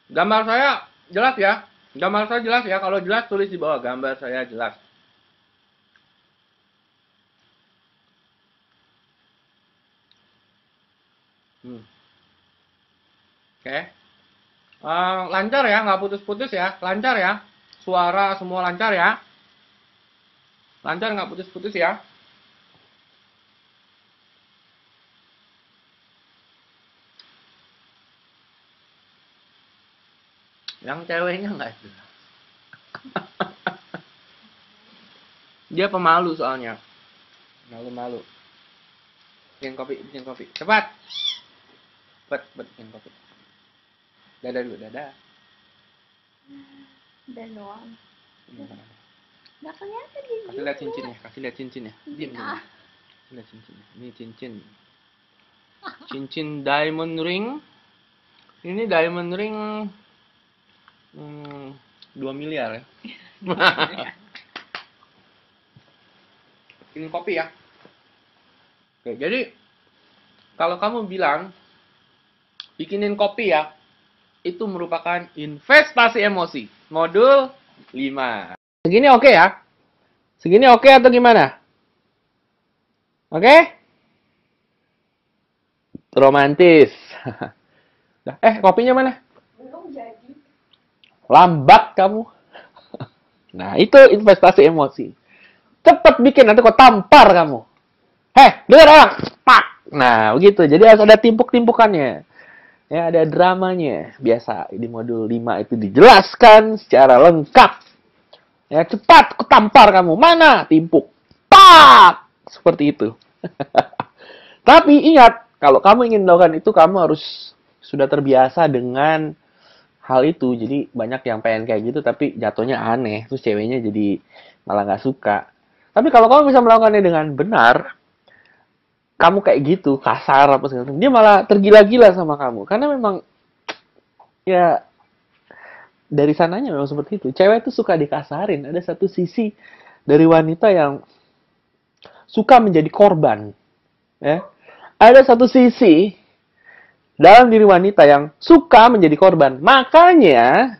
Gambar saya jelas ya. Gambar saya jelas ya. Kalau jelas tulis di bawah gambar saya jelas. Hmm. Oke. Lancar ya, nggak putus-putus ya. Lancar ya. Suara semua lancar ya. Lancar nggak putus-putus ya. Yang ceweknya nggak itu. Dia pemalu soalnya. Malu-malu. Bikin kopi, bikin kopi. Cepat. Cepat, cepat bikin kopi. Dadah dulu, dadah. Dan doang. Hmm. Nggak kelihatan di Kasih lihat cincinnya, kasih lihat cincinnya. Diam, diam. Ah. Kasih lihat cincinnya. Ini cincin. Cincin diamond ring. Ini diamond ring 2 miliar ya. Bikin kopi ya. Oke, jadi kalau kamu bilang bikinin kopi ya, itu merupakan investasi emosi. Modul 5. Segini oke ya? Segini oke atau gimana? Oke? Romantis. Kopinya mana? Belum jadi. Lambat kamu. Nah, itu investasi emosi. Cepet bikin, nanti kau tampar kamu. Dengar orang. Pak. Nah, begitu. Jadi harus ada timpuk-timpukannya. Ya, ada dramanya. Biasa di modul 5 itu dijelaskan secara lengkap. Ya, cepat ku tampar kamu. Mana? Timpuk. Pak. Seperti itu. Tapi ingat, kalau kamu ingin melakukan itu, kamu harus sudah terbiasa dengan hal itu. Jadi banyak yang pengen kayak gitu, tapi jatuhnya aneh. Terus ceweknya jadi malah nggak suka. Tapi kalau kamu bisa melakukannya dengan benar, kamu kayak gitu, kasar apa segala macam, dia malah tergila-gila sama kamu. Karena memang, ya, dari sananya memang seperti itu. Cewek itu suka dikasarin. Ada satu sisi dari wanita yang suka menjadi korban. Ya. Ada satu sisi dalam diri wanita yang suka menjadi korban. Makanya,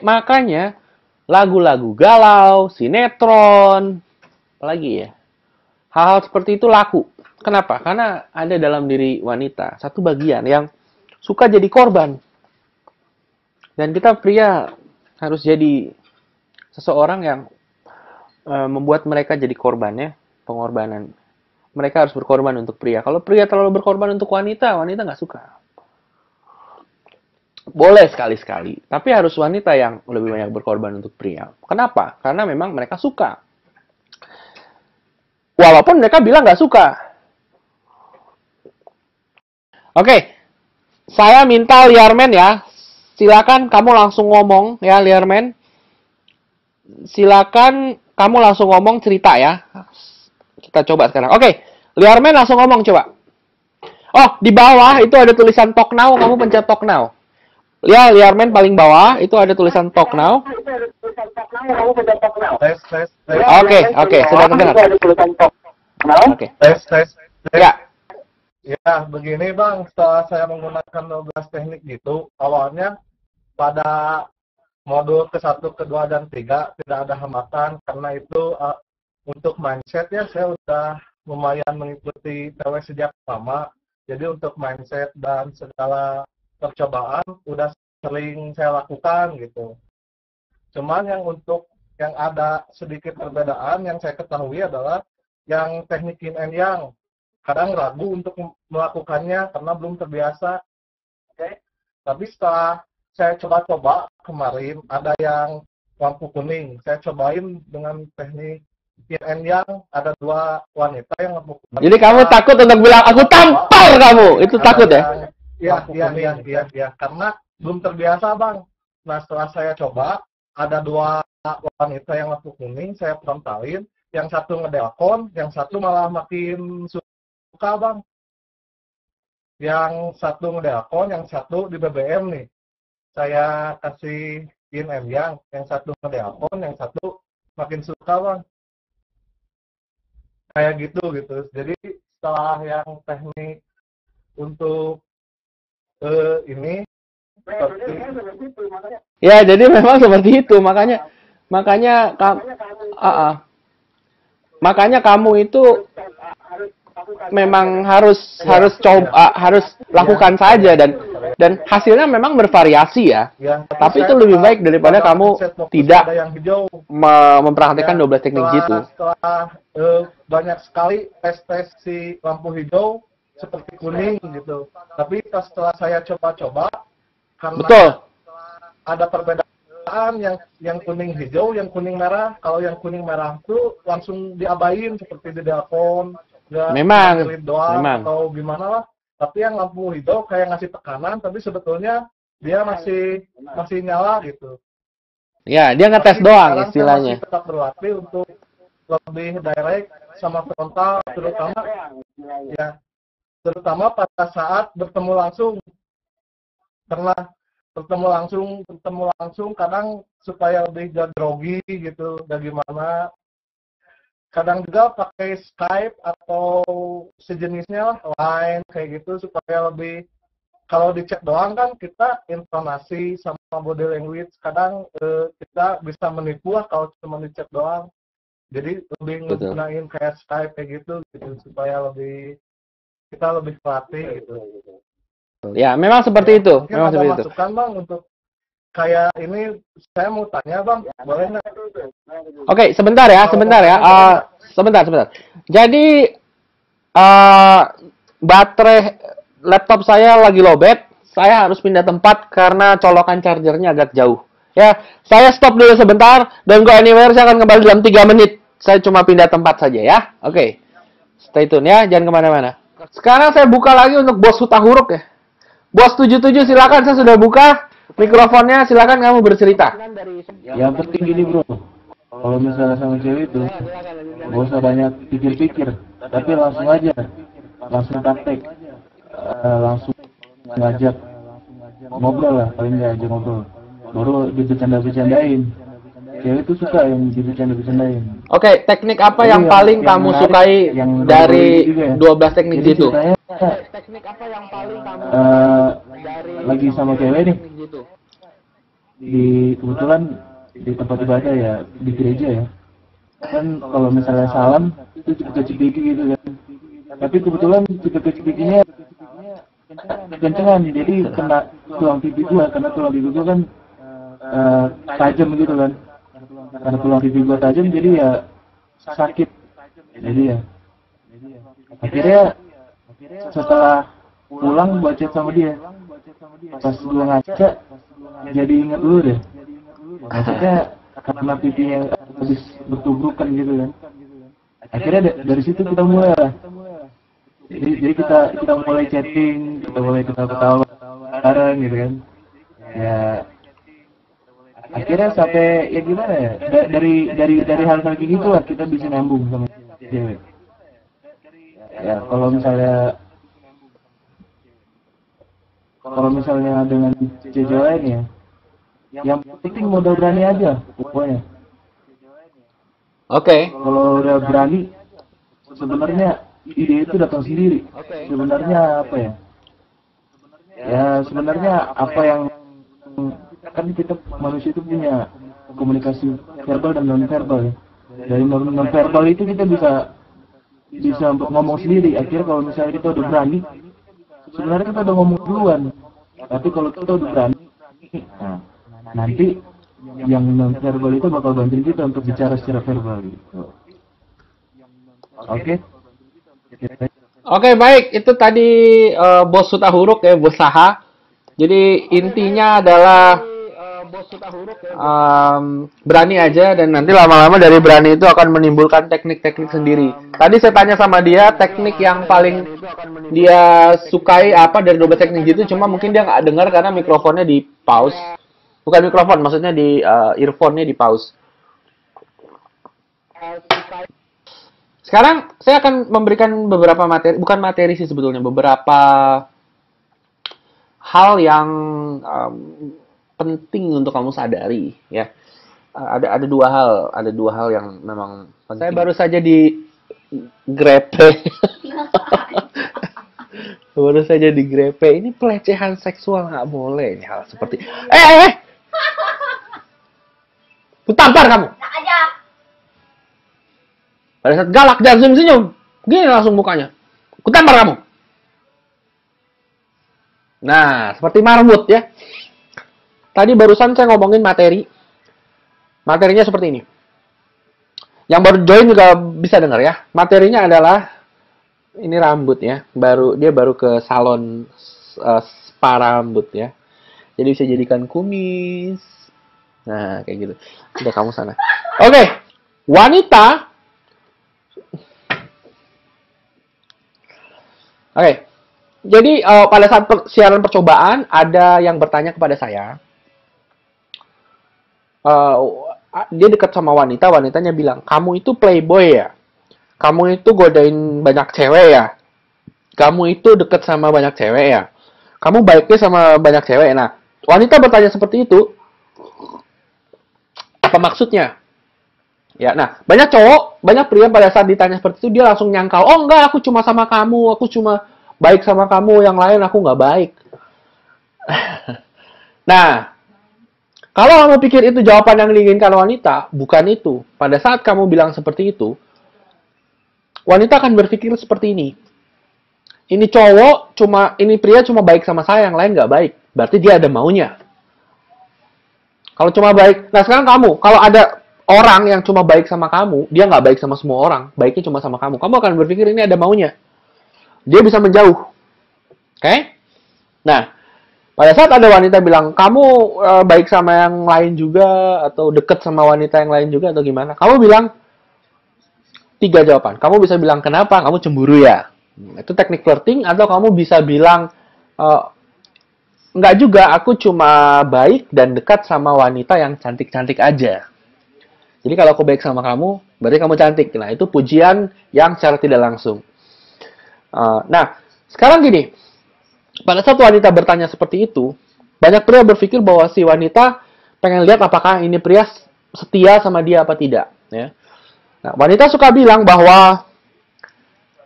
makanya lagu-lagu galau, sinetron, apalagi ya, hal-hal seperti itu laku. Kenapa? Karena ada dalam diri wanita satu bagian yang suka jadi korban. Dan kita pria harus jadi seseorang yang membuat mereka jadi korbannya, pengorbanan. Mereka harus berkorban untuk pria. Kalau pria terlalu berkorban untuk wanita, wanita nggak suka. Boleh sekali-sekali, tapi harus wanita yang lebih banyak berkorban untuk pria. Kenapa? Karena memang mereka suka. Walaupun mereka bilang nggak suka. Oke, saya minta Liarman ya. Silakan kamu langsung ngomong ya, Liarman. Silakan kamu langsung ngomong cerita ya. Kita coba sekarang. Oke, Liarman langsung ngomong coba. Oh, di bawah itu ada tulisan talk now, kamu pencet talk now. Ya, Liarman paling bawah itu ada tulisan talk now. Tes, tes, tes. Oke, sudah terdengar. Oke. Tes. Ya. Ya, begini Bang, setelah saya menggunakan 12 teknik gitu, awalnya pada modul ke-1, ke-2, dan 3 tidak ada hambatan, karena itu untuk mindset ya saya udah lumayan mengikuti TW sejak lama, jadi untuk mindset dan segala percobaan udah sering saya lakukan gitu. Cuman yang untuk yang ada sedikit perbedaan yang saya ketahui adalah yang teknik yin and yang. Kadang ragu untuk melakukannya karena belum terbiasa. Oke. Tapi setelah saya coba-coba kemarin ada yang lampu kuning. Saya cobain dengan teknik yin and yang, ada 2 wanita yang lampu kuning. Jadi kamu takut untuk bilang aku tampar kamu. Itu takut ya? Iya. Karena belum terbiasa, Bang. Nah, setelah saya coba, ada 2 wanita yang lampu kuning, saya frontalin. Yang satu ngedelkon, yang satu malah makin suka, Bang. Yang satu ngedelkon, yang satu di BBM nih. Saya kasih yin and yang satu ngedelkon, yang satu makin suka, Bang. Kayak gitu. Jadi setelah yang teknik untuk ini seperti Ya, jadi memang seperti itu. Makanya makanya kamu itu memang harus coba, harus lakukan saja, dan hasilnya memang bervariasi ya. yang Tapi saya itu lebih baik pernah daripada pada kamu mindset fokus tidak pada yang hijau. mempraktekkan 12 teknik jitu. Setelah banyak sekali tes si lampu hijau seperti kuning gitu. Tapi setelah saya coba-coba, karena Betul. ada perbedaan yang kuning hijau, yang kuning merah. Kalau yang kuning merah tuh langsung diabain seperti di telepon, nggak Memang, ngerit doang memang. atau gimana lah. Tapi yang lampu hijau kayak ngasih tekanan, tapi sebetulnya dia masih nyala gitu. Ya, dia ngetes Tapi doang sekarang saya istilahnya. masih tetap berlatih untuk lebih direct sama frontal, terutama pada saat bertemu langsung. Karena bertemu langsung kadang supaya lebih gak grogi gitu, dan gimana. Kadang juga pakai Skype atau sejenisnya lah, Line kayak gitu, supaya lebih, kalau di chat doang kan kita intonasi sama body language kadang kita bisa menipu lah kalau cuma di chat doang. Jadi lebih Betul. ngegunain kayak Skype kayak gitu supaya kita lebih terlatih gitu. Ya, memang seperti itu. Mungkin Memang ada seperti itu. masukan Bang untuk kayak ini, saya mau tanya Bang, boleh nggak? Oke, sebentar ya. Sebentar. Jadi baterai laptop saya lagi lowbat. Saya harus pindah tempat karena colokan chargernya agak jauh. Ya, saya stop dulu sebentar. Don't go anywhere. Saya akan kembali dalam 3 menit. Saya cuma pindah tempat saja ya. Oke. Stay tune ya, jangan kemana-mana. Sekarang saya buka lagi untuk Bos Hutahuruk ya. Bos 77 silakan, saya sudah buka mikrofonnya, silakan kamu bercerita. Yang penting gini bro, kalau misalnya sama cewek itu gak usah banyak pikir-pikir, tapi langsung aja, langsung praktek, langsung ngajak ngobrol lah, paling nggak aja ngobrol, baru bercanda-bercandain. Cewek itu suka yang bercanda-bercandain. Oke, teknik apa yang paling kamu menarik, sukai yang dari juga ya. 12 teknik Jadi itu? ceritanya, Teknik apa yang paling kamu lagi sama cewek nih, kebetulan di tempat ibadah ya, di gereja ya, kan kalau misalnya salam itu cepet-cepet gitu kan, tapi kebetulan cepet-cepetnya kencengan, jadi kena tulang pipi gua, karena tulang pipi gua kan tajam gitu kan, karena tulang pipi gua tajam jadi ya sakit, jadi ya akhirnya setelah pulang buat chat sama dia, pas gua ngaca jadi ingat dulu deh, maksudnya karena pipinya habis bertubrukan gitu kan, akhirnya dari situ kita mulai lah, jadi kita mulai chatting, kita mulai ketawa-ketawa bareng gitu kan, ya akhirnya sampai ya gimana ya, dari hal-hal kayak gitu lah kita bisa nyambung sama cewek. Ya kalau misalnya dengan cewek lain ya, yang penting modal berani aja pokoknya. Oke. Kalau udah berani, sebenarnya ide itu datang sendiri. Sebenarnya apa ya? Ya sebenarnya apa yang, kan kita manusia itu punya komunikasi verbal dan non verbal ya. Dari non verbal itu kita bisa ngomong sendiri. Akhirnya kalau misalnya kita udah berani, sebenarnya kita udah ngomong duluan. Tapi kalau kita udah berani, nah, nanti yang non verbal itu bakal bantuin kita untuk bicara secara verbal gitu. Oke. Oke, baik. Itu tadi Bos Hutahuruk ya, Bos Saha. Jadi intinya adalah berani aja, dan nanti lama-lama dari berani itu akan menimbulkan teknik-teknik sendiri. Tadi saya tanya sama dia teknik yang paling dia sukai apa dari 12 teknik itu, cuma mungkin dia nggak dengar karena mikrofonnya di pause. Bukan mikrofon, maksudnya di earphone-nya di pause. Sekarang saya akan memberikan beberapa materi, bukan materi sih sebetulnya, beberapa hal yang penting untuk kamu sadari ya. Ada dua hal yang memang penting. Saya baru saja di grepe baru saja digrepe. Ini pelecehan seksual, nggak boleh ini hal seperti. Ku tampar kamu. Tak aja. Pada saat galak dan senyum-senyum, gini langsung mukanya. Ku tampar kamu. Nah, seperti marmut ya. Tadi barusan saya ngomongin materi. Materinya seperti ini. Yang baru join juga bisa dengar ya. Materinya adalah ini rambut ya. Dia baru ke salon spa rambut ya. Jadi bisa jadikan kumis. Nah, kayak gitu. Udah kamu sana. Oke. Wanita. Oke. Jadi pada saat siaran percobaan ada yang bertanya kepada saya. Dia dekat sama wanita, wanitanya bilang, kamu itu playboy ya? Kamu itu godain banyak cewek ya? Kamu itu dekat sama banyak cewek ya? Kamu baiknya sama banyak cewek. Nah, wanita bertanya seperti itu, apa maksudnya? Ya, nah, banyak cowok, banyak pria pada saat ditanya seperti itu, dia langsung nyangkal, oh enggak, aku cuma sama kamu, aku cuma baik sama kamu, yang lain aku nggak baik. Nah, kalau kamu pikir itu jawaban yang diinginkan wanita, bukan itu. Pada saat kamu bilang seperti itu, wanita akan berpikir seperti ini. Ini cowok ini pria cuma baik sama saya, yang lain nggak baik. Berarti dia ada maunya. Kalau cuma baik, nah sekarang kamu, kalau ada orang yang cuma baik sama kamu, dia nggak baik sama semua orang, baiknya cuma sama kamu. Kamu akan berpikir ini ada maunya. Dia bisa menjauh. Oke? Nah, pada saat ada wanita bilang, kamu baik sama yang lain juga, atau deket sama wanita yang lain juga, atau gimana? Kamu bilang, 3 jawaban. Kamu bisa bilang, kenapa? Kamu cemburu ya? Itu teknik flirting, atau kamu bisa bilang, enggak juga, aku cuma baik dan dekat sama wanita yang cantik-cantik aja. Jadi kalau aku baik sama kamu, berarti kamu cantik. Nah, itu pujian yang secara tidak langsung. Nah, sekarang gini, pada saat wanita bertanya seperti itu, banyak pria berpikir bahwa si wanita pengen lihat apakah ini pria setia sama dia apa tidak. Ya. Nah, wanita suka bilang bahwa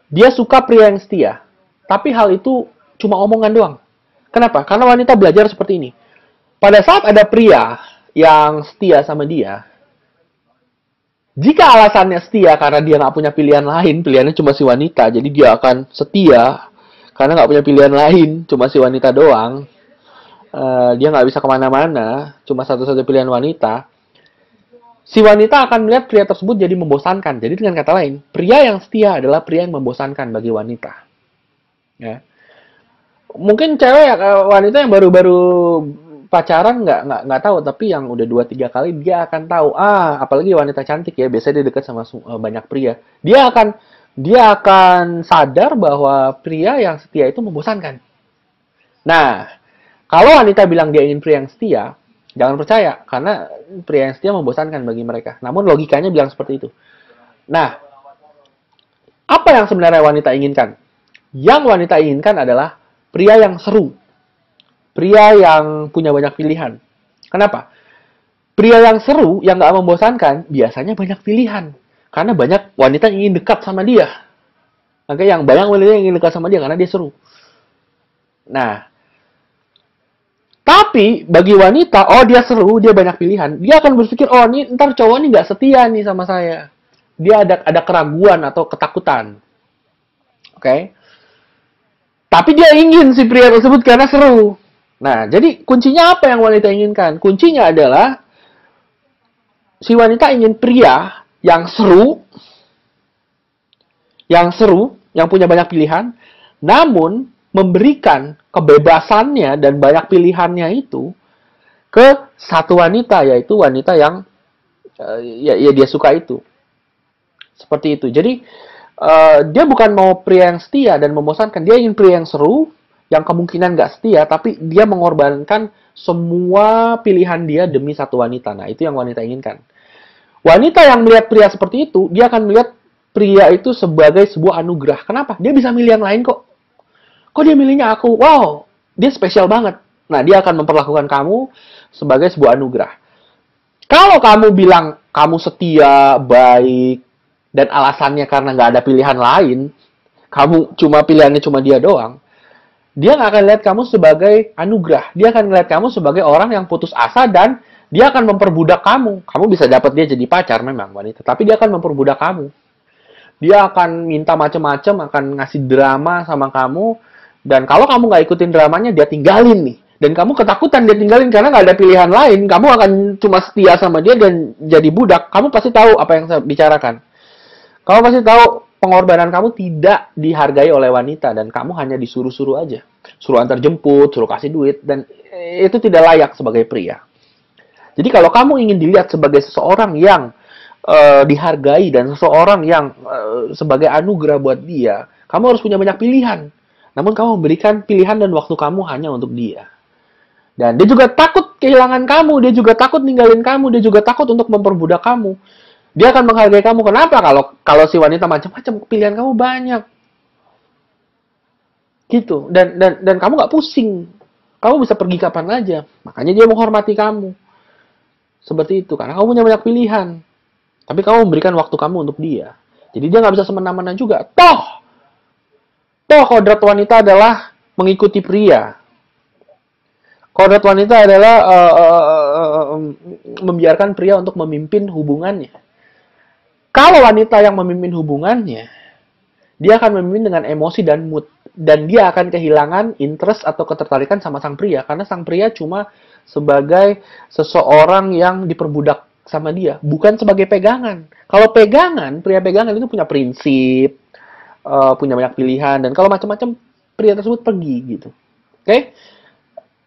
dia suka pria yang setia, tapi hal itu cuma omongan doang. Kenapa? Karena wanita belajar seperti ini. Pada saat ada pria yang setia sama dia, jika alasannya setia karena dia nggak punya pilihan lain, pilihannya cuma si wanita, jadi dia akan setia karena nggak punya pilihan lain, cuma si wanita doang. Dia nggak bisa kemana-mana, cuma satu-satu pilihan wanita. Si wanita akan melihat pria tersebut jadi membosankan. Jadi dengan kata lain, pria yang setia adalah pria yang membosankan bagi wanita. Ya. Mungkin cewek wanita yang baru-baru pacaran nggak tahu, tapi yang udah 2-3 kali dia akan tahu. Apalagi wanita cantik ya, biasanya dia dekat sama banyak pria. Dia akan sadar bahwa pria yang setia itu membosankan. Nah, kalau wanita bilang dia ingin pria yang setia, jangan percaya, karena pria yang setia membosankan bagi mereka. Namun logikanya bilang seperti itu. Nah, apa yang sebenarnya wanita inginkan? Yang wanita inginkan adalah pria yang seru. Pria yang punya banyak pilihan. Kenapa? Pria yang seru, yang nggak membosankan, biasanya banyak pilihan. Karena banyak wanita yang ingin dekat sama dia. Oke, yang banyak wanita yang ingin dekat sama dia karena dia seru. Nah, tapi bagi wanita, dia seru, dia banyak pilihan. Dia akan berpikir, ini ntar cowok ini nggak setia nih sama saya. Dia ada keraguan atau ketakutan. Oke? Tapi dia ingin si pria tersebut karena seru. Nah, jadi kuncinya apa yang wanita inginkan? Kuncinya adalah si wanita ingin pria yang seru, yang punya banyak pilihan, namun memberikan kebebasannya dan banyak pilihannya itu ke satu wanita, yaitu wanita yang dia suka itu. Seperti itu. Jadi dia bukan mau pria yang setia dan membosankan, dia ingin pria yang seru, yang kemungkinan nggak setia, tapi dia mengorbankan semua pilihan dia demi satu wanita. Nah, itu yang wanita inginkan. Wanita yang melihat pria seperti itu, dia akan melihat pria itu sebagai sebuah anugerah. Kenapa? Dia bisa milih yang lain kok. Kok dia milihnya aku? Wow, dia spesial banget. Nah, dia akan memperlakukan kamu sebagai sebuah anugerah. Kalau kamu bilang kamu setia, baik, dan alasannya karena nggak ada pilihan lain, kamu pilihannya cuma dia doang, dia nggak akan lihat kamu sebagai anugerah. Dia akan lihat kamu sebagai orang yang putus asa dan dia akan memperbudak kamu. Kamu bisa dapat dia jadi pacar memang wanita, tapi dia akan memperbudak kamu. Dia akan minta macam-macam, akan ngasih drama sama kamu, dan kalau kamu nggak ikutin dramanya, dia tinggalin nih. Dan kamu ketakutan dia tinggalin karena nggak ada pilihan lain. Kamu akan cuma setia sama dia dan jadi budak. Kamu pasti tahu apa yang saya bicarakan. Kamu pasti tahu pengorbanan kamu tidak dihargai oleh wanita dan kamu hanya disuruh-suruh aja. Suruh antar jemput, suruh kasih duit, dan itu tidak layak sebagai pria. Jadi kalau kamu ingin dilihat sebagai seseorang yang dihargai dan seseorang yang sebagai anugerah buat dia, kamu harus punya banyak pilihan. Namun kamu memberikan pilihan dan waktu kamu hanya untuk dia. Dan dia juga takut kehilangan kamu, dia juga takut ninggalin kamu, dia juga takut untuk memperbudak kamu. Dia akan menghargai kamu. Kenapa? Kalau si wanita macam-macam, pilihan kamu banyak. Gitu. Dan kamu nggak pusing. Kamu bisa pergi kapan aja. Makanya dia menghormati kamu. Seperti itu. Karena kamu punya banyak pilihan. Tapi kamu memberikan waktu kamu untuk dia. Jadi dia nggak bisa semena-mena juga. Toh kodrat wanita adalah mengikuti pria. Kodrat wanita adalah membiarkan pria untuk memimpin hubungannya. Kalau wanita yang memimpin hubungannya, dia akan memimpin dengan emosi dan mood. Dan dia akan kehilangan interest atau ketertarikan sama sang pria. Karena sang pria cuma sebagai seseorang yang diperbudak sama dia, bukan sebagai pegangan. Kalau pegangan, pria pegangan itu punya prinsip, punya banyak pilihan, dan kalau macam-macam pria tersebut pergi gitu. Oke?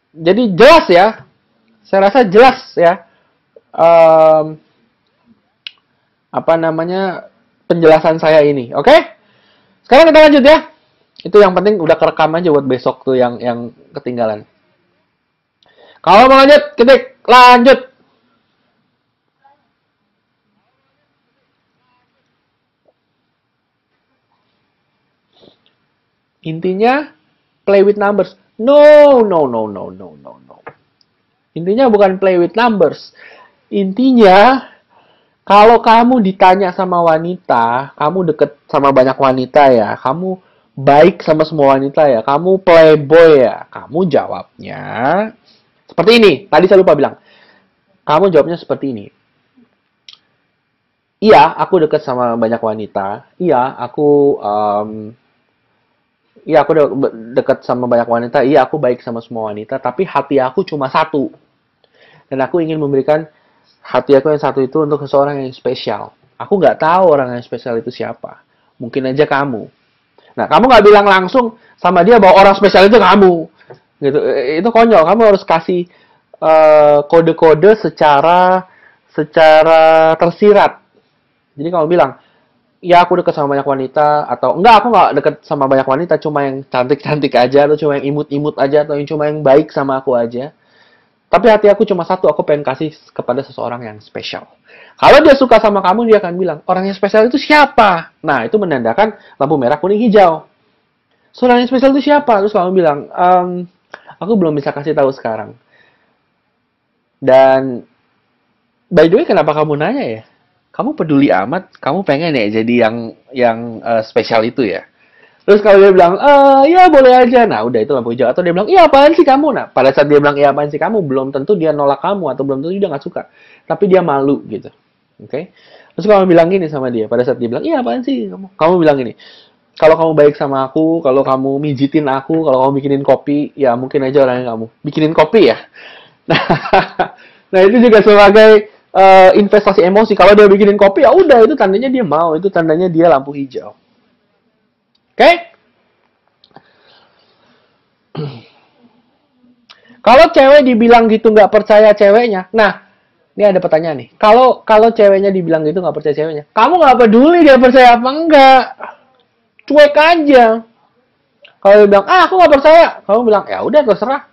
Jadi jelas ya, saya rasa jelas ya, penjelasan saya ini. Oke? Sekarang kita lanjut ya. Itu yang penting udah kerekam aja buat besok tuh yang ketinggalan. Kalau mau lanjut, ketik lanjut. Intinya play with numbers. No. Intinya bukan play with numbers. Intinya kalau kamu ditanya sama wanita, kamu deket sama banyak wanita ya, kamu baik sama semua wanita ya, kamu playboy ya, kamu jawabnya seperti ini. Tadi saya lupa bilang. Kamu jawabnya seperti ini. Iya, aku deket sama banyak wanita. Iya, aku dekat sama banyak wanita. Iya, aku baik sama semua wanita. Tapi hati aku cuma satu. Dan aku ingin memberikan hati aku yang satu itu untuk seseorang yang spesial. Aku nggak tahu orang yang spesial itu siapa. Mungkin aja kamu. Nah, kamu nggak bilang langsung sama dia bahwa orang spesial itu kamu. Gitu. Itu konyol. Kamu harus kasih kode-kode secara tersirat. Jadi kamu bilang, ya aku deket sama banyak wanita, atau enggak, aku nggak deket sama banyak wanita, cuma yang cantik-cantik aja, atau cuma yang imut-imut aja, atau yang cuma yang baik sama aku aja. Tapi hati aku cuma satu, aku pengen kasih kepada seseorang yang spesial. Kalau dia suka sama kamu, dia akan bilang, orang yang spesial itu siapa? Nah, itu menandakan lampu merah, kuning, hijau. So, orang yang spesial itu siapa? Terus kamu bilang, aku belum bisa kasih tahu sekarang. Dan, by the way, kenapa kamu nanya ya? Kamu peduli amat, kamu pengen ya jadi yang spesial itu ya. Terus kalau dia bilang, ya boleh aja. Nah, udah itu lampu hijau. Atau dia bilang, iya apaan sih kamu? Nah, pada saat dia bilang, iya apaan sih kamu, belum tentu dia nolak kamu, atau belum tentu dia nggak suka. Tapi dia malu gitu. Oke? Terus kamu bilang gini sama dia, pada saat dia bilang, iya apaan sih kamu? Kamu bilang gini, kalau kamu baik sama aku, kalau kamu mijitin aku, kalau kamu bikinin kopi, ya mungkin aja orangnya kamu. Bikinin kopi ya? Nah, itu juga sebagai investasi emosi. Kalau dia bikinin kopi, ya udah, itu tandanya dia mau, itu tandanya dia lampu hijau. Oke? Kalau cewek dibilang gitu nggak percaya ceweknya, nah, ini ada pertanyaan nih. Kalau ceweknya dibilang gitu nggak percaya ceweknya, kamu nggak peduli dia percaya apa enggak, cuek aja. Kalau dia bilang, aku nggak percaya, kamu bilang, ya udah terserah.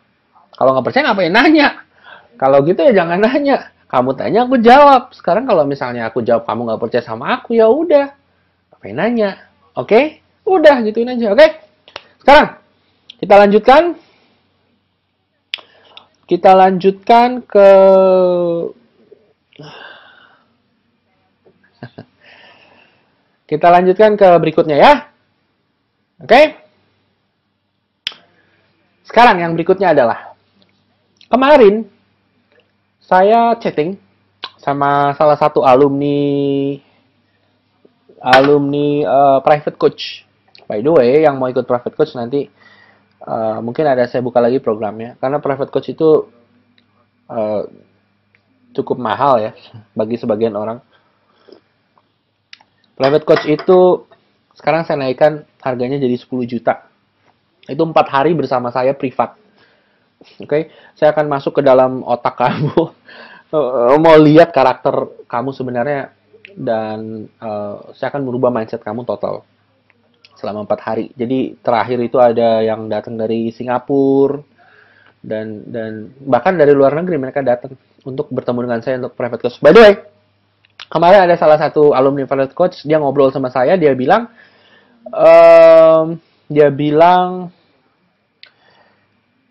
Kalau nggak percaya ngapain nanya? Kalau gitu ya jangan nanya. Kamu tanya, aku jawab. Sekarang kalau misalnya aku jawab kamu nggak percaya sama aku, ya udah. Ngapain nanya? Oke? Udah, gituin aja. Oke? Sekarang, kita lanjutkan. Kita lanjutkan ke... Kita lanjutkan ke berikutnya ya. Oke? sekarang yang berikutnya adalah kemarin saya chatting sama salah satu alumni private coach. By the way, yang mau ikut private coach nanti mungkin ada saya buka lagi programnya, karena private coach itu cukup mahal ya bagi sebagian orang. Private coach itu sekarang saya naikkan harganya jadi 10 juta. Itu 4 hari bersama saya privat. Oke, saya akan masuk ke dalam otak kamu, mau lihat karakter kamu sebenarnya, dan saya akan merubah mindset kamu total selama 4 hari. Jadi terakhir itu ada yang datang dari Singapura dan bahkan dari luar negeri mereka datang untuk bertemu dengan saya untuk private coach. By the way, kemarin ada salah satu alumni private coach, dia ngobrol sama saya, dia bilang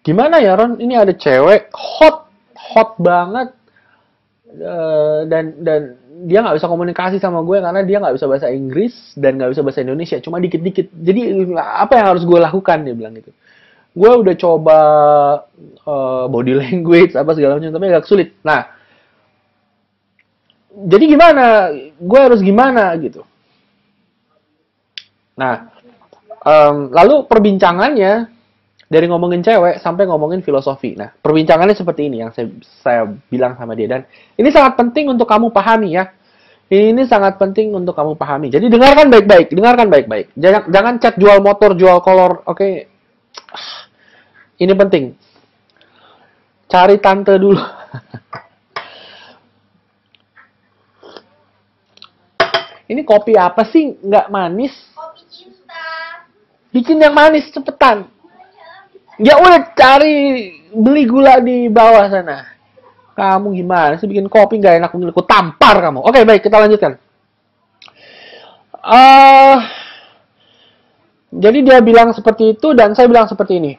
gimana ya Ron, ini ada cewek hot banget, dan dia nggak bisa komunikasi sama gue karena dia nggak bisa bahasa Inggris dan nggak bisa bahasa Indonesia, cuma dikit-dikit. Jadi apa yang harus gue lakukan, dia bilang gitu. Gue udah coba body language apa segala macam, tapi agak sulit. Nah, jadi gimana? Gue harus gimana gitu? Nah, lalu perbincangannya dari ngomongin cewek sampai ngomongin filosofi. Nah, perbincangannya seperti ini yang saya bilang sama dia. Dan ini sangat penting untuk kamu pahami ya. Ini sangat penting untuk kamu pahami. Jadi dengarkan baik-baik. Jangan chat jual motor, jual kolor. Oke. Ini penting. Cari tante dulu. Ini kopi apa sih? Nggak manis. Kopi cinta. Bikin yang manis, cepetan. Ya udah, beli gula di bawah sana. Kamu gimana sih bikin kopi nggak enak, aku tampar kamu. Oke, baik, kita lanjutkan. Jadi dia bilang seperti itu dan saya bilang seperti ini.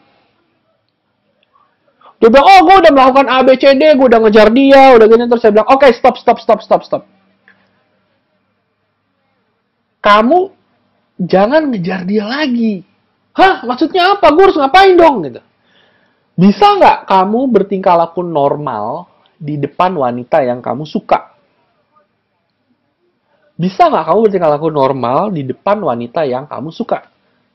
Dia bilang, oh gue udah melakukan A, B, C, D, gue udah ngejar dia, udah gini. Terus saya bilang, oke, stop. Kamu jangan ngejar dia lagi. Hah? Maksudnya apa? Gue harus ngapain dong? Gitu. Bisa nggak kamu bertingkah laku normal di depan wanita yang kamu suka? Bisa nggak kamu bertingkah laku normal di depan wanita yang kamu suka?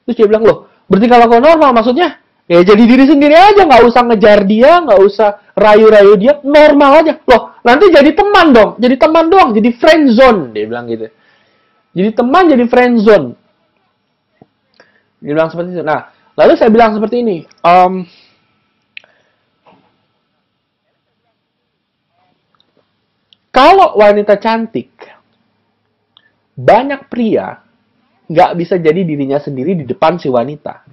Terus dia bilang, loh, bertingkah laku normal maksudnya? Ya jadi diri sendiri aja, nggak usah ngejar dia, nggak usah rayu-rayu dia, normal aja. Loh, nanti jadi teman dong, jadi friend zone, dia bilang gitu. Jadi teman, jadi friend zone. Dia bilang seperti itu. Nah, lalu saya bilang seperti ini. Kalau wanita cantik, banyak pria nggak bisa jadi dirinya sendiri di depan si wanita.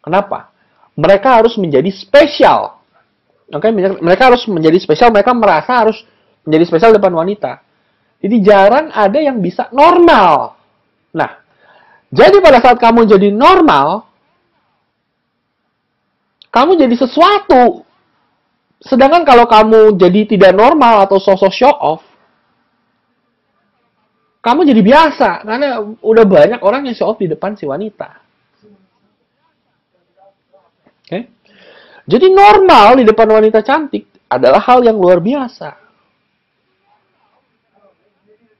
Kenapa? Mereka harus menjadi spesial. Oke, mereka harus menjadi spesial. Mereka merasa harus menjadi spesial di depan wanita. Jadi jarang ada yang bisa normal. Nah, jadi pada saat kamu jadi normal, kamu jadi sesuatu. Sedangkan kalau kamu jadi tidak normal atau sosok show off, kamu jadi biasa. Karena udah banyak orang yang show off di depan si wanita. Oke? Jadi normal di depan wanita cantik adalah hal yang luar biasa.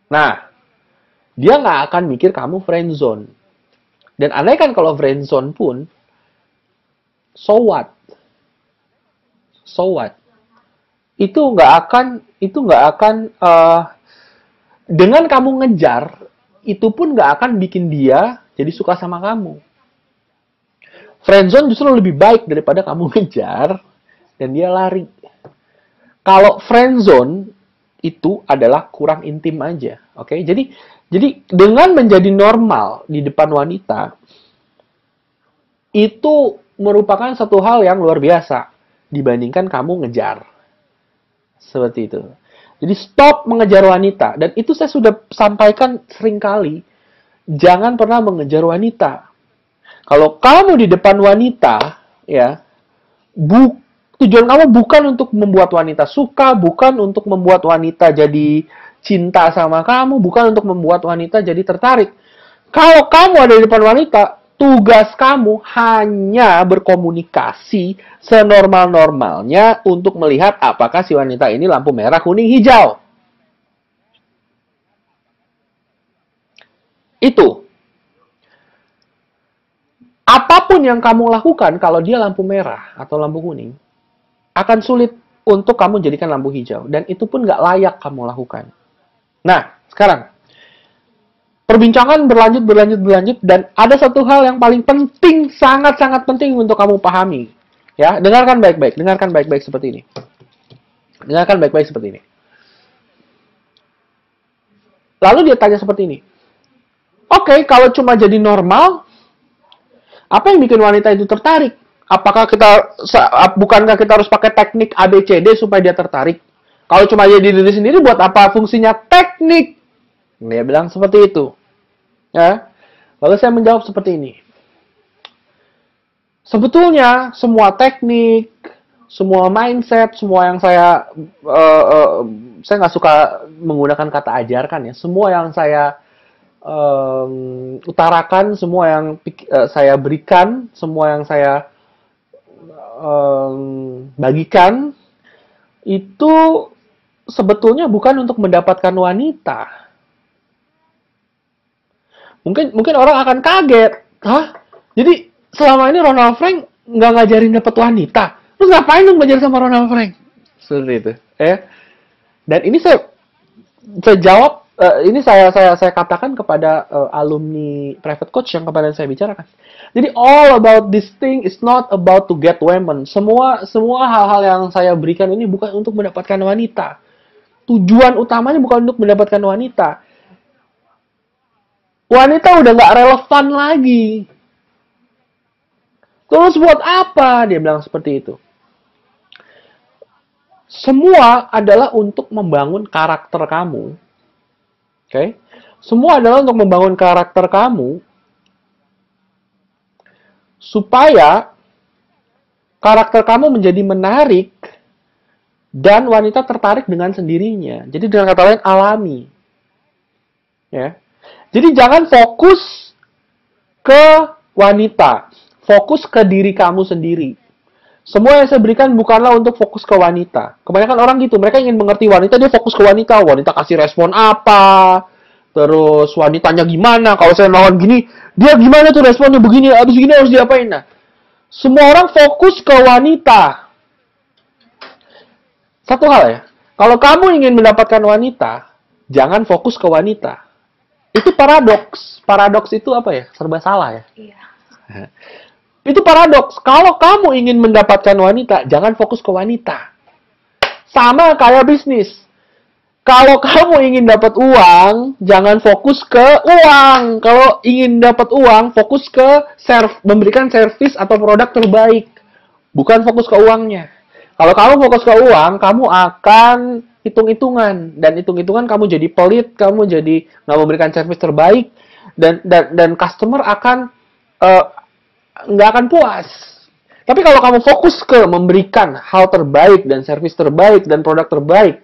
Nah, dia nggak akan mikir kamu friendzone. Dan andaikan kalau friendzone pun, so what? So what? Itu nggak akan dengan kamu ngejar, itu pun nggak akan bikin dia jadi suka sama kamu. Friendzone justru lebih baik daripada kamu ngejar dan dia lari. Kalau friendzone itu adalah kurang intim aja, oke? Jadi dengan menjadi normal di depan wanita itu merupakan satu hal yang luar biasa dibandingkan kamu ngejar. Seperti itu. Jadi stop mengejar wanita. Dan itu saya sudah sampaikan seringkali. Jangan pernah mengejar wanita. Kalau kamu di depan wanita, ya, tujuan kamu bukan untuk membuat wanita suka, bukan untuk membuat wanita jadi cinta sama kamu, bukan untuk membuat wanita jadi tertarik. Kalau kamu ada di depan wanita, Tugas kamu hanya berkomunikasi senormal-normalnya untuk melihat apakah si wanita ini lampu merah, kuning, hijau. Itu. Apapun yang kamu lakukan kalau dia lampu merah atau lampu kuning, akan sulit untuk kamu jadikan lampu hijau. Dan itu pun nggak layak kamu lakukan. Nah, sekarang. Perbincangan berlanjut, dan ada satu hal yang paling penting, sangat-sangat penting untuk kamu pahami. Ya, dengarkan baik-baik seperti ini. Dengarkan baik-baik seperti ini. Lalu dia tanya seperti ini. Oke, kalau cuma jadi normal, apa yang bikin wanita itu tertarik? Bukankah kita harus pakai teknik ABCD supaya dia tertarik? Kalau cuma jadi diri sendiri, buat apa fungsinya teknik? Dia bilang seperti itu. Ya. Lalu saya menjawab seperti ini. Sebetulnya semua teknik, semua mindset, semua yang saya nggak suka menggunakan kata ajarkan ya. Semua yang saya utarakan, semua yang saya berikan, semua yang saya bagikan itu sebetulnya bukan untuk mendapatkan wanita. Mungkin orang akan kaget. Hah? Jadi selama ini Ronald Frank nggak ngajarin dapat wanita. Terus ngapain lu belajar sama Ronald Frank? Seperti itu. Dan ini saya jawab, ini saya katakan kepada alumni private coach yang kemarin saya bicarakan. Jadi all about this thing is not about to get women. Semua hal-hal yang saya berikan ini bukan untuk mendapatkan wanita. Tujuan utamanya bukan untuk mendapatkan wanita. Wanita udah nggak relevan lagi. Terus buat apa? Dia bilang seperti itu. Semua adalah untuk membangun karakter kamu. Oke? Semua adalah untuk membangun karakter kamu supaya karakter kamu menjadi menarik dan wanita tertarik dengan sendirinya. Jadi dengan kata lain alami. Ya. Jadi jangan fokus ke wanita. Fokus ke diri kamu sendiri. Semua yang saya berikan bukanlah untuk fokus ke wanita. Kebanyakan orang gitu. Mereka ingin mengerti wanita, dia fokus ke wanita. Wanita kasih respon apa. Terus wanitanya gimana. Kalau saya melawan gini, dia gimana tuh responnya begini. Abis gini harus diapain. Nah, semua orang fokus ke wanita. Satu hal ya. Kalau kamu ingin mendapatkan wanita, jangan fokus ke wanita. Itu paradoks. Paradoks itu apa ya? Serba salah ya? Iya. Itu paradoks. Kalau kamu ingin mendapatkan wanita, jangan fokus ke wanita. Sama kayak bisnis. Kalau kamu ingin dapat uang, jangan fokus ke uang. Kalau ingin dapat uang, fokus ke memberikan servis atau produk terbaik. Bukan fokus ke uangnya. Kalau kamu fokus ke uang, kamu akan hitung-hitungan. Dan hitung-hitungan kamu jadi pelit, kamu jadi nggak memberikan servis terbaik. Dan customer akan nggak akan puas. Tapi kalau kamu fokus ke memberikan hal terbaik dan servis terbaik dan produk terbaik,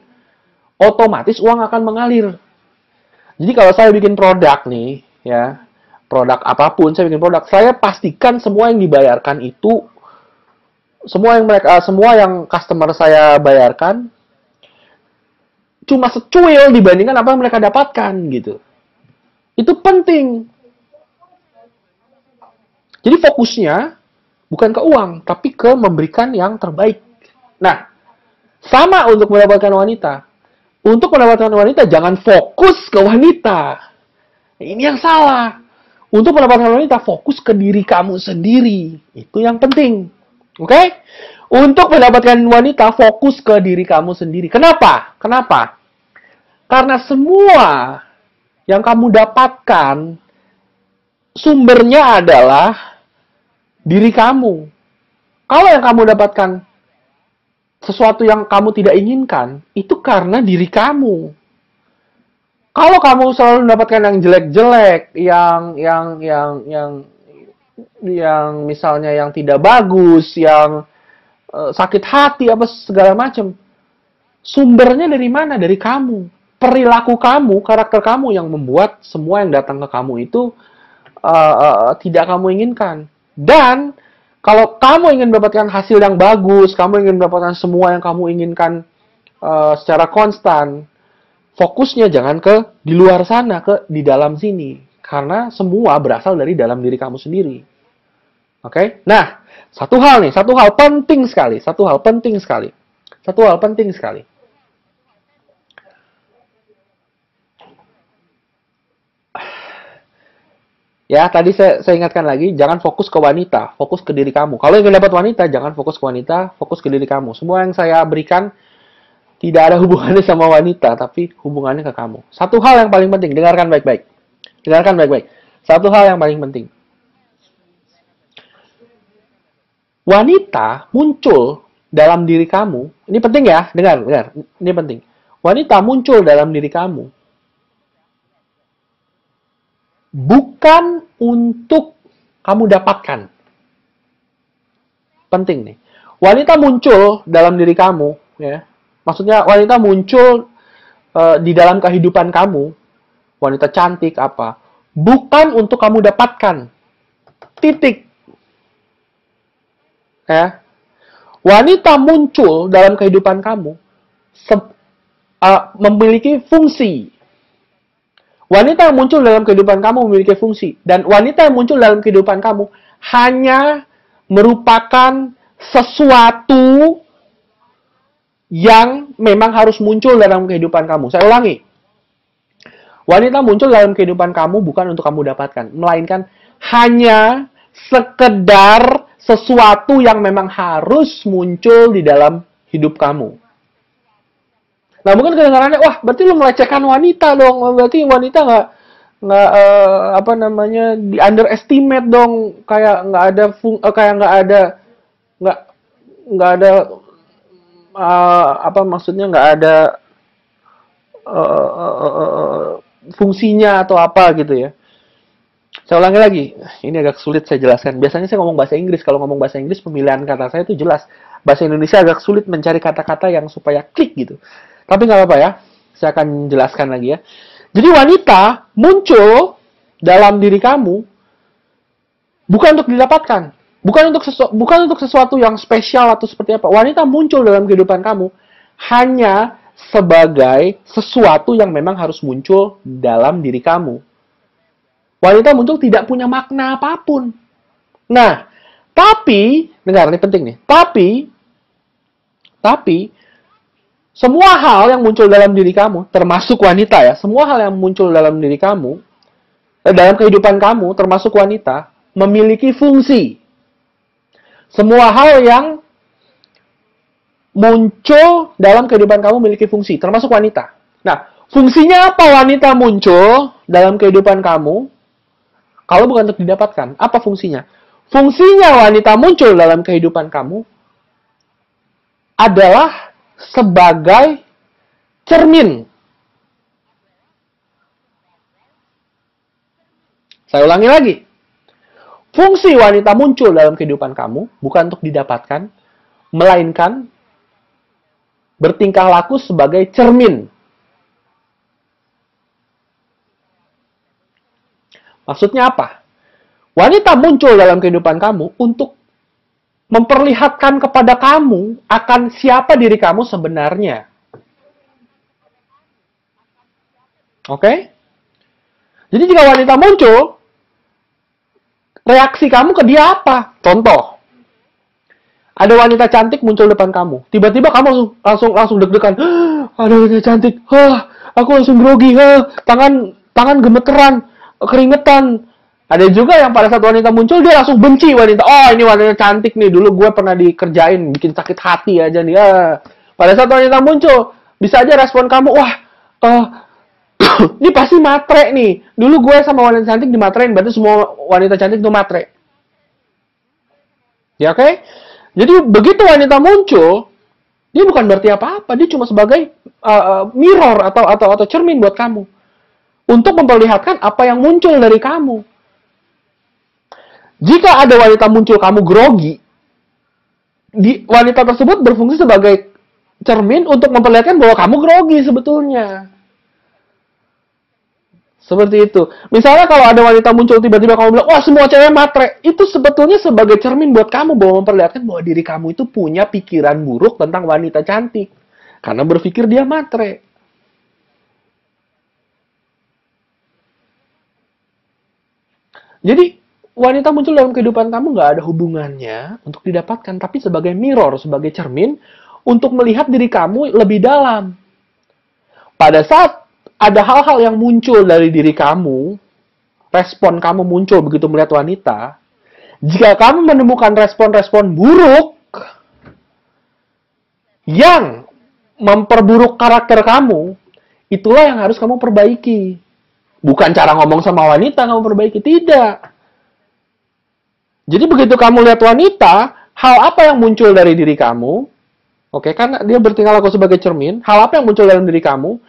otomatis uang akan mengalir. Jadi kalau saya bikin produk nih, ya, produk apapun, saya bikin produk, saya pastikan semua yang dibayarkan itu, semua yang customer saya bayarkan, cuma secuil dibandingkan apa yang mereka dapatkan, gitu. Itu penting. Jadi fokusnya bukan ke uang, tapi ke memberikan yang terbaik. Nah, sama untuk mendapatkan wanita. Untuk mendapatkan wanita, jangan fokus ke wanita. Ini yang salah. Untuk mendapatkan wanita, fokus ke diri kamu sendiri. Itu yang penting. Oke? Untuk mendapatkan wanita, fokus ke diri kamu sendiri. Kenapa? Kenapa? Karena semua yang kamu dapatkan, sumbernya adalah diri kamu. Kalau yang kamu dapatkan sesuatu yang kamu tidak inginkan, itu karena diri kamu. Kalau kamu selalu mendapatkan yang jelek-jelek, yang misalnya yang tidak bagus, yang sakit hati, apa segala macam, sumbernya dari mana? Dari kamu. Perilaku kamu, karakter kamu yang membuat semua yang datang ke kamu itu tidak kamu inginkan. Dan kalau kamu ingin mendapatkan hasil yang bagus, kamu ingin mendapatkan semua yang kamu inginkan secara konstan, fokusnya jangan ke di luar sana, ke di dalam sini. Karena semua berasal dari dalam diri kamu sendiri. Oke? Nah, satu hal penting sekali. Ya, tadi saya ingatkan lagi, jangan fokus ke wanita, fokus ke diri kamu. Kalau ingin dapat wanita, jangan fokus ke wanita, fokus ke diri kamu. Semua yang saya berikan tidak ada hubungannya sama wanita, tapi hubungannya ke kamu. Satu hal yang paling penting, dengarkan baik-baik. Satu hal yang paling penting. Wanita muncul dalam diri kamu. Ini penting ya, dengar. Ini penting. Wanita muncul dalam diri kamu bukan untuk kamu dapatkan. Penting nih. Wanita muncul dalam diri kamu, ya. Maksudnya wanita muncul di dalam kehidupan kamu. Wanita cantik apa? Bukan untuk kamu dapatkan. Titik. Ya. Wanita muncul dalam kehidupan kamu memiliki fungsi. Wanita yang muncul dalam kehidupan kamu memiliki fungsi. Dan wanita yang muncul dalam kehidupan kamu hanya merupakan sesuatu yang memang harus muncul dalam kehidupan kamu. Saya ulangi. Wanita muncul dalam kehidupan kamu bukan untuk kamu dapatkan. Melainkan hanya sekedar sesuatu yang memang harus muncul di dalam hidup kamu. Nah, mungkin kedengarannya, wah, berarti lu melecehkan wanita dong. Berarti wanita nggak di underestimate dong. Kayak nggak ada nggak ada fungsinya atau apa gitu ya. Saya ulangi lagi, ini agak sulit saya jelaskan. Biasanya saya ngomong bahasa Inggris. Kalau ngomong bahasa Inggris, pemilihan kata saya itu jelas. Bahasa Indonesia agak sulit mencari kata-kata yang supaya klik gitu. Tapi nggak apa-apa ya, saya akan jelaskan lagi ya. Jadi wanita muncul dalam diri kamu bukan untuk didapatkan, bukan untuk sesuatu yang spesial atau seperti apa. Wanita muncul dalam kehidupan kamu hanya sebagai sesuatu yang memang harus muncul dalam diri kamu. Wanita muncul tidak punya makna apapun. Nah, tapi dengar, ini penting nih. Tapi semua hal yang muncul dalam diri kamu, termasuk wanita ya, semua hal yang muncul dalam diri kamu, dalam kehidupan kamu, termasuk wanita, memiliki fungsi. Semua hal yang muncul dalam kehidupan kamu memiliki fungsi, termasuk wanita. Nah, fungsinya apa wanita muncul dalam kehidupan kamu? Kalau bukan untuk didapatkan, apa fungsinya? Fungsinya wanita muncul dalam kehidupan kamu adalah sebagai cermin. Saya ulangi lagi. Fungsi wanita muncul dalam kehidupan kamu bukan untuk didapatkan, melainkan bertingkah laku sebagai cermin. Maksudnya apa? Wanita muncul dalam kehidupan kamu untuk memperlihatkan kepada kamu akan siapa diri kamu sebenarnya. Oke? Jadi jika wanita muncul, reaksi kamu ke dia apa? Contoh, ada wanita cantik muncul depan kamu. Tiba-tiba kamu langsung deg-degan. Ada wanita cantik. Aku langsung grogi. Tangan gemeteran, keringetan. Ada juga yang pada saat wanita muncul, dia langsung benci wanita. Oh, ini wanita cantik nih. Dulu gue pernah dikerjain, bikin sakit hati aja nih. Pada saat wanita muncul, bisa aja respon kamu, ini pasti matre nih. Dulu gue sama wanita cantik dimatrein, berarti semua wanita cantik itu matre. Ya, oke? Jadi, begitu wanita muncul, dia bukan berarti apa-apa. Dia cuma sebagai mirror atau cermin buat kamu. Untuk memperlihatkan apa yang muncul dari kamu. Jika ada wanita muncul kamu grogi, wanita tersebut berfungsi sebagai cermin untuk memperlihatkan bahwa kamu grogi sebetulnya. Seperti itu. Misalnya kalau ada wanita muncul tiba-tiba kamu bilang, wah semua cewek matre. Itu sebetulnya sebagai cermin buat kamu bahwa memperlihatkan bahwa diri kamu itu punya pikiran buruk tentang wanita cantik. Karena berpikir dia matre. Jadi wanita muncul dalam kehidupan kamu nggak ada hubungannya untuk didapatkan. Tapi sebagai mirror, sebagai cermin untuk melihat diri kamu lebih dalam. Pada saat ada hal-hal yang muncul dari diri kamu, respon kamu muncul begitu melihat wanita, jika kamu menemukan respon-respon buruk yang memperburuk karakter kamu, itulah yang harus kamu perbaiki. Bukan cara ngomong sama wanita kamu perbaiki, tidak. Jadi begitu kamu lihat wanita, hal apa yang muncul dari diri kamu, oke, karena dia bertingkah laku sebagai cermin, hal apa yang muncul dalam diri kamu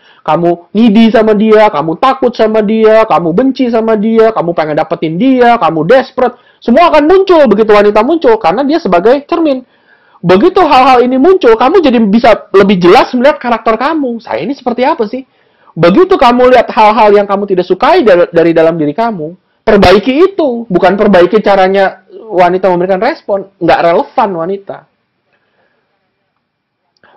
needy sama dia, kamu takut sama dia, kamu benci sama dia, kamu pengen dapetin dia, kamu desperate, semua akan muncul begitu wanita muncul, karena dia sebagai cermin. Begitu hal-hal ini muncul, kamu jadi bisa lebih jelas melihat karakter kamu. Saya ini seperti apa sih? Begitu kamu lihat hal-hal yang kamu tidak sukai dari dalam diri kamu, perbaiki itu. Bukan perbaiki caranya wanita memberikan respon. Nggak relevan wanita.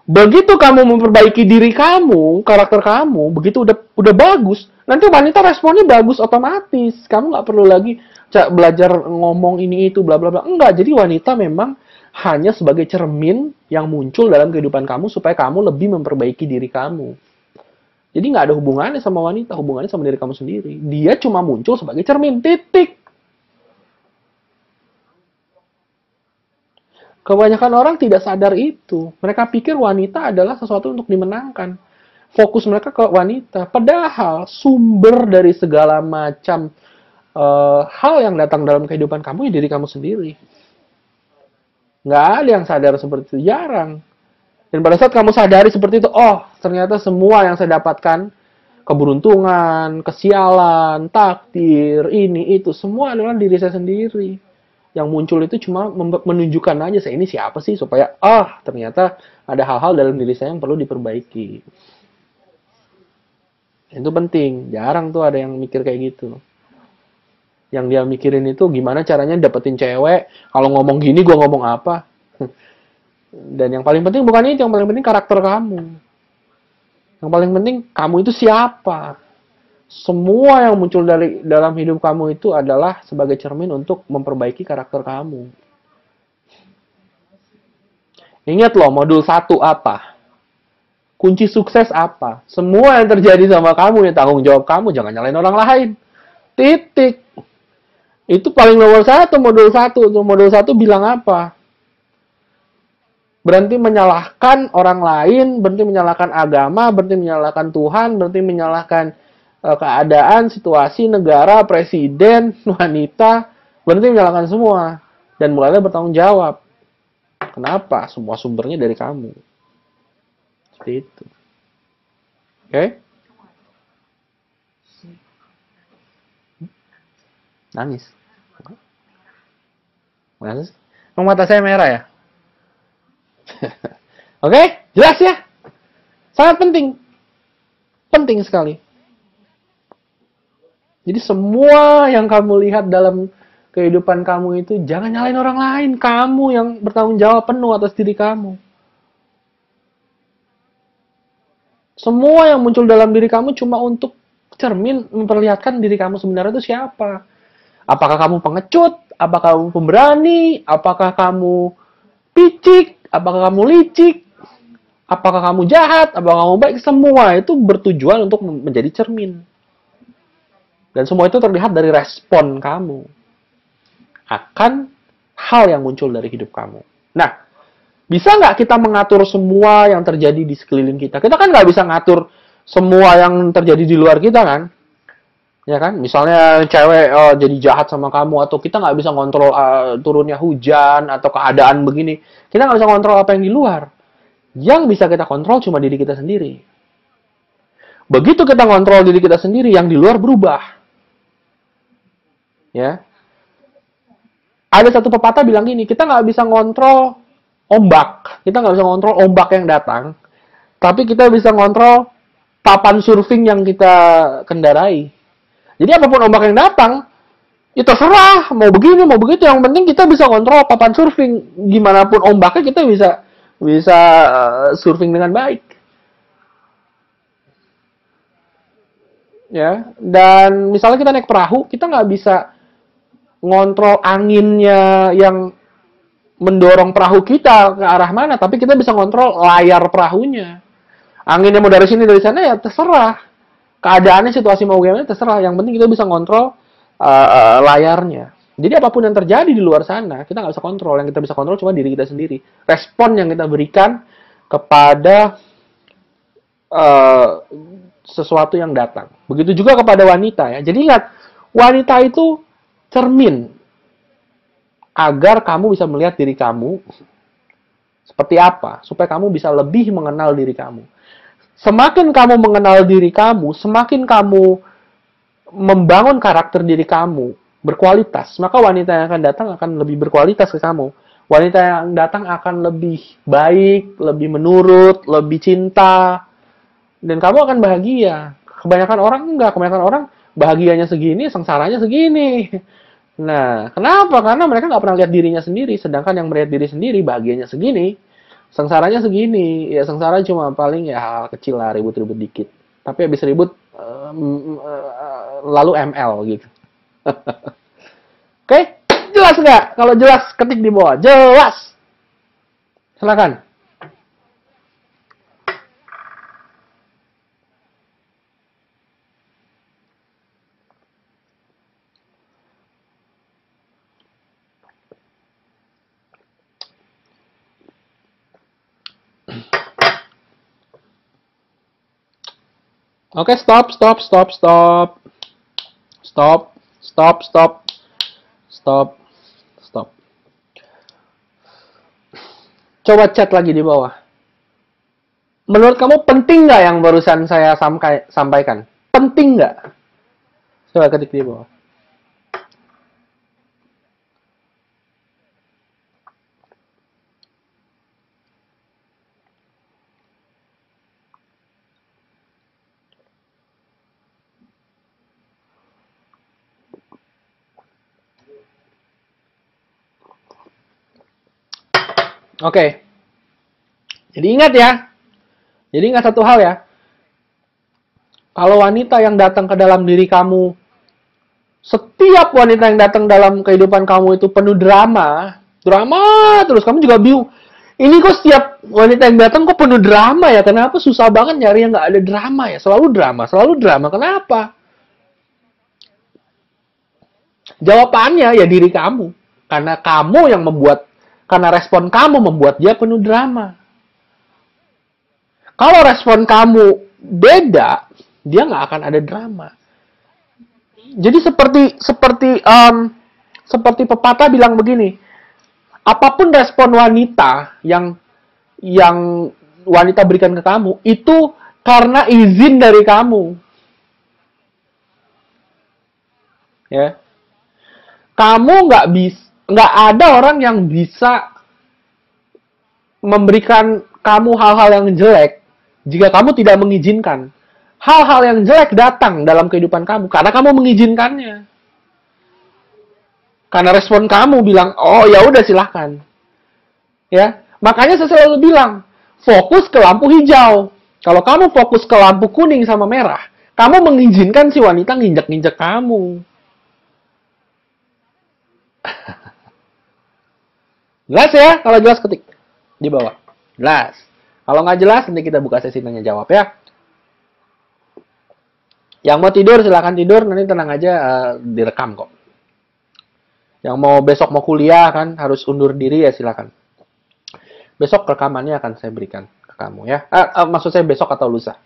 Begitu kamu memperbaiki diri kamu, karakter kamu, begitu udah bagus, nanti wanita responnya bagus otomatis. Kamu nggak perlu lagi belajar ngomong ini itu bla bla bla. Enggak, jadi wanita memang hanya sebagai cermin yang muncul dalam kehidupan kamu supaya kamu lebih memperbaiki diri kamu. Jadi nggak ada hubungannya sama wanita, hubungannya sama diri kamu sendiri. Dia cuma muncul sebagai cermin, titik. Kebanyakan orang tidak sadar itu. Mereka pikir wanita adalah sesuatu untuk dimenangkan. Fokus mereka ke wanita. Padahal sumber dari segala macam hal yang datang dalam kehidupan kamu ya diri kamu sendiri. Nggak ada yang sadar seperti itu. Jarang. Dan pada saat kamu sadari seperti itu, oh ternyata semua yang saya dapatkan, keberuntungan, kesialan, takdir, ini, itu, semua adalah diri saya sendiri. Yang muncul itu cuma menunjukkan aja saya ini siapa sih supaya ternyata ada hal-hal dalam diri saya yang perlu diperbaiki. Itu penting. Jarang tuh ada yang mikir kayak gitu. Yang dia mikirin itu gimana caranya dapetin cewek, kalau ngomong gini gue ngomong apa. Dan yang paling penting bukan itu, yang paling penting karakter kamu. Yang paling penting kamu itu siapa. Semua yang muncul dari dalam hidup kamu itu adalah sebagai cermin untuk memperbaiki karakter kamu. Ingat loh, modul 1 apa? Kunci sukses apa? Semua yang terjadi sama kamu, ya tanggung jawab kamu. Jangan nyalain orang lain. Titik. Itu paling nomor 1, modul 1. Modul 1 bilang apa? Berhenti menyalahkan orang lain, berhenti menyalahkan agama, berhenti menyalahkan Tuhan, berhenti menyalahkan keadaan, situasi, negara, presiden, wanita, berhenti menyalahkan semua. Dan mulailah bertanggung jawab. Kenapa? Semua sumbernya dari kamu. Seperti itu. Oke? Nangis. Nangis? Mata saya merah ya? Oke? Jelas ya? Sangat penting. Penting sekali. Jadi semua yang kamu lihat dalam kehidupan kamu itu, jangan nyalain orang lain. Kamu yang bertanggung jawab penuh atas diri kamu. Semua yang muncul dalam diri kamu cuma untuk cermin memperlihatkan diri kamu sebenarnya itu siapa. Apakah kamu pengecut? Apakah kamu pemberani? Apakah kamu picik? Apakah kamu licik? Apakah kamu jahat? Apakah kamu baik? Semua itu bertujuan untuk menjadi cermin. Dan semua itu terlihat dari respon kamu akan hal yang muncul dari hidup kamu. Nah, bisa nggak kita mengatur semua yang terjadi di sekeliling kita? Kita kan nggak bisa ngatur semua yang terjadi di luar kita kan? Ya kan? Misalnya cewek jadi jahat sama kamu, atau kita nggak bisa ngontrol turunnya hujan, atau keadaan begini. Kita nggak bisa ngontrol apa yang di luar. Yang bisa kita kontrol cuma diri kita sendiri. Begitu kita ngontrol diri kita sendiri, yang di luar berubah. Ya, ada satu pepatah bilang gini, kita nggak bisa ngontrol ombak, kita nggak bisa ngontrol ombak yang datang, tapi kita bisa ngontrol papan surfing yang kita kendarai. Jadi apapun ombak yang datang, itu terserah mau begini mau begitu, yang penting kita bisa kontrol papan surfing, gimana pun ombaknya kita bisa surfing dengan baik, ya. Dan misalnya kita naik perahu, kita nggak bisa ngontrol anginnya yang mendorong perahu kita ke arah mana, tapi kita bisa ngontrol layar perahunya. Anginnya mau dari sini dari sana ya terserah, keadaannya situasi mau gimana terserah, yang penting kita bisa ngontrol layarnya. Jadi apapun yang terjadi di luar sana, kita nggak bisa kontrol. Yang kita bisa kontrol cuma diri kita sendiri. Respon yang kita berikan kepada sesuatu yang datang. Begitu juga kepada wanita ya. Jadi ingat, wanita itu cermin agar kamu bisa melihat diri kamu seperti apa, supaya kamu bisa lebih mengenal diri kamu. Semakin kamu mengenal diri kamu, semakin kamu membangun karakter diri kamu berkualitas, maka wanita yang akan datang akan lebih berkualitas ke kamu. Wanita yang datang akan lebih baik, lebih menurut, lebih cinta, dan kamu akan bahagia. Kebanyakan orang enggak, kebanyakan orang bahagianya segini, sengsaranya segini. Nah, kenapa? Karena mereka nggak pernah lihat dirinya sendiri, sedangkan yang melihat diri sendiri bahagianya segini, sengsaranya segini. Ya sengsara cuma paling ya hal kecil lah, ribut-ribut dikit. Tapi habis ribut lalu ML gitu. Oke, jelas nggak? Kalau jelas ketik di bawah. Jelas. Silakan. Oke, stop. Coba chat lagi di bawah. Menurut kamu penting nggak yang barusan saya sampaikan? Penting nggak? Coba ketik di bawah. Oke. Jadi ingat ya. Jadi ingat satu hal ya. Kalau wanita yang datang ke dalam diri kamu, setiap wanita yang datang dalam kehidupan kamu itu penuh drama terus, kamu juga bingung. Ini kok setiap wanita yang datang kok penuh drama ya? Kenapa susah banget nyari yang nggak ada drama ya? Selalu drama. Kenapa? Jawabannya ya diri kamu. Karena respon kamu membuat dia penuh drama. Kalau respon kamu beda, dia nggak akan ada drama. Jadi seperti pepatah bilang begini, apapun respon wanita yang wanita berikan ke kamu itu karena izin dari kamu. Ya, kamu nggak ada orang yang bisa memberikan kamu hal-hal yang jelek jika kamu tidak mengizinkan. Hal-hal yang jelek datang dalam kehidupan kamu karena kamu mengizinkannya. Karena respon kamu bilang, oh ya udah silahkan. Ya, makanya saya selalu bilang, fokus ke lampu hijau. Kalau kamu fokus ke lampu kuning sama merah, kamu mengizinkan si wanita nginjek-nginjek kamu. Jelas ya? Kalau jelas ketik di bawah. Jelas. Kalau nggak jelas, nanti kita buka sesi tanya jawab ya. Yang mau tidur silahkan tidur, nanti tenang aja, direkam kok. Yang mau besok mau kuliah kan harus undur diri ya silakan. Besok rekamannya akan saya berikan ke kamu ya. Maksud saya besok atau lusa.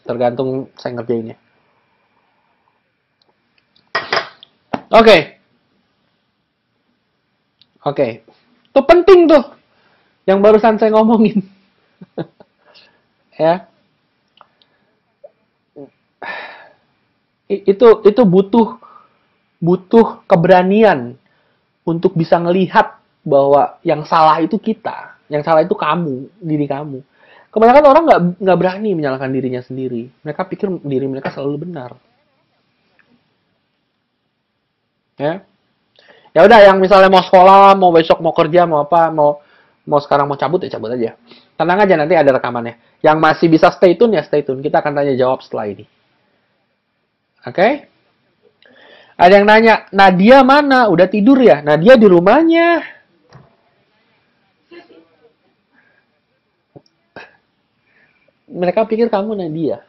Tergantung saya ngerjainnya. Oke. Itu penting tuh. Yang barusan saya ngomongin. Ya. Itu butuh keberanian untuk bisa ngelihat bahwa yang salah itu kita, yang salah itu kamu, diri kamu. Kebanyakan orang nggak berani menyalahkan dirinya sendiri. Mereka pikir diri mereka selalu benar. Ya. Ya udah, yang misalnya mau sekolah, mau besok mau kerja, mau apa, mau sekarang mau cabut ya cabut aja. Tenang aja, nanti ada rekamannya. Yang masih bisa stay tune ya stay tune. Kita akan tanya jawab setelah ini. Oke? Ada yang nanya, Nadia mana? Udah tidur ya? Nadia di rumahnya. Mereka pikir kamu Nadia.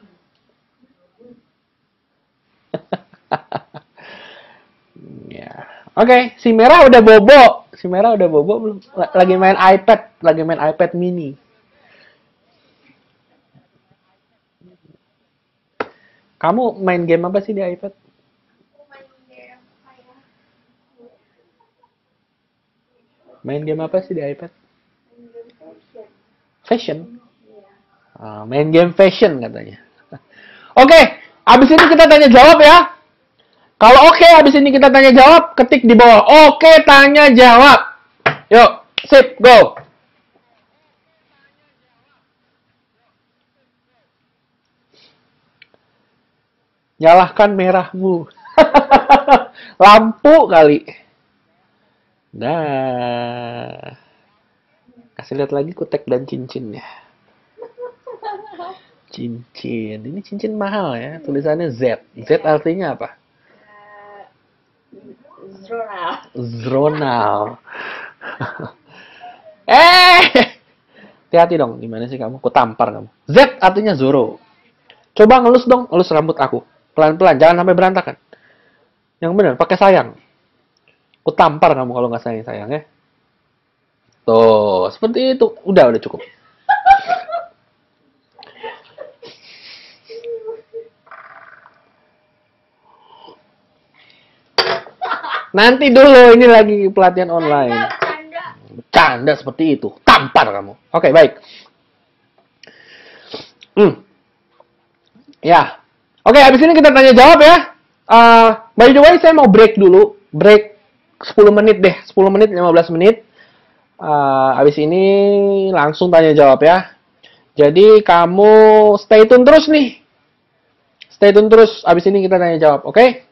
Ya. Oke, si Merah udah bobo. Si Merah udah bobo belum? Lagi main iPad mini. Kamu main game apa sih di iPad? Main game apa sih di iPad? Fashion. Main game fashion katanya. Oke, abis ini kita tanya jawab ya. Kalau oke, abis ini kita tanya jawab, ketik di bawah. Oke, tanya jawab. Yuk, sip, go. Nyalahkan merahmu. Lampu kali. Nah. Kasih lihat lagi kutek dan cincinnya. Cincin. Ini cincin mahal ya. Tulisannya Z. Z artinya apa? Zronal. Hati-hati dong. Gimana sih kamu? Ku tampar kamu. Z artinya Zoro. Coba ngelus dong. Ngelus rambut aku. Pelan-pelan. Jangan sampai berantakan. Yang benar. Pakai sayang. Ku tampar kamu kalau nggak sayang-sayang ya. Tuh. Seperti itu. Udah cukup. Nanti dulu, ini lagi pelatihan online. Canda seperti itu. Tampar kamu. Oke, baik. Ya. Oke, habis ini kita tanya jawab ya. By the way, saya mau break dulu. Break 10 menit deh. 10 menit, 15 menit. Habis ini langsung tanya jawab ya. Jadi kamu stay tune terus nih. Stay tune terus. Habis ini kita tanya jawab, oke?